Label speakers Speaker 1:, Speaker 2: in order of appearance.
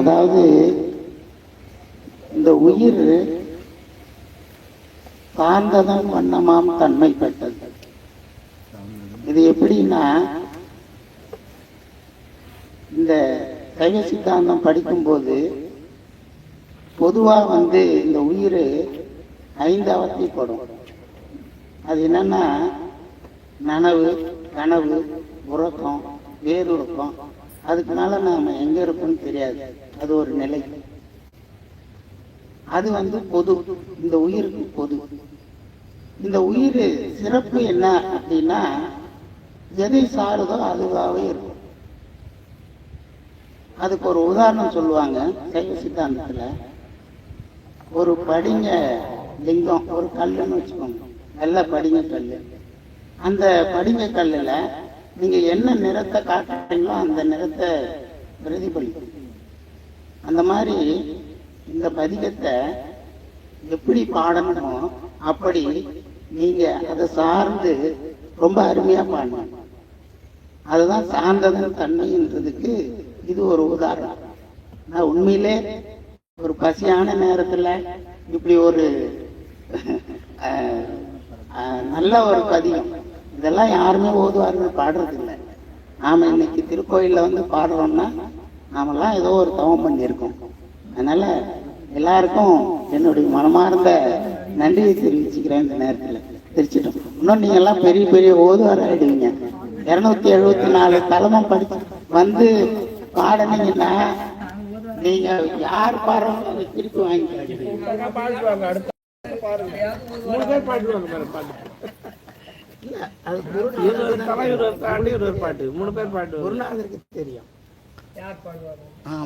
Speaker 1: அதாவது இந்த உயிர் சார்ந்ததன் வண்ணமாம் தன்மை பெற்றது. இது எப்படின்னா, இந்த சைவ சித்தாந்தம் படிக்கும்போது பொதுவா இந்த உயிர் 5 அவத்தைப்படும். அது என்னன்னா, நனவு, கனவு, உறக்கம், வேறுறக்கம். அதுக்குனால நாம எங்க இருக்கோம்னு தெரியாது. அது ஒரு நிலை. அது பொது, இந்த உயிருக்கு பொது. இந்த உயிர் சிறப்பு என்ன அப்படின்னா, எதை சாருதோ அதுவாகவே இருக்கும். அதுக்கு ஒரு உதாரணம் சொல்லுவாங்க சைவ சித்தாந்தத்துல. ஒரு படிங்க லிங்கம், ஒரு கல்லுன்னு வச்சுக்கோங்க, நல்ல படிங்க கல். அந்த படிங்க கல்லுல நீங்க என்ன நிறத்தை காட்டுறீங்களோ அந்த நிறத்தை பிரதிபலிக்கும். அந்த மாதிரி இந்த பதிகத்தை எப்படி பாடணுமோ அப்படி நீங்க அதை சார்ந்து ரொம்ப அருமையா பாடணும். அதுதான் சார்ந்ததன் தன்மைன்றதுக்கு இது ஒரு உதாரணம். நான் உண்மையிலே ஒரு பசியான நேரத்துல இப்படி ஒரு நல்ல ஒரு பதிகம், இதெல்லாம் யாருமே ஓதுவார்கள், பாடுறது இல்லை. நாம இன்னைக்கு திருக்கோயில்ல பாடுறோம்னா நாமெல்லாம் ஏதோ ஒரு தவம் பண்ணியிருக்கோம். அதனால எல்லாருக்கும் என்னுடைய மனமார்ந்த நன்றியை தெரிவிச்சுக்கிறேன். இந்த நேரத்தில் தெரிச்சிட்டோம். இன்னும் நீங்க எல்லாம் பெரிய பெரிய ஓதுவார் ஆயிடுவீங்க. 274 தலமும் படிச்சு பாடினீங்கன்னா நீங்க யார் பாடுறோம் திருப்பி வாங்கிக்கிறீங்க. பாட்டு 3 பேர் பாட்டு குருநாதருக்கு தெரியும்.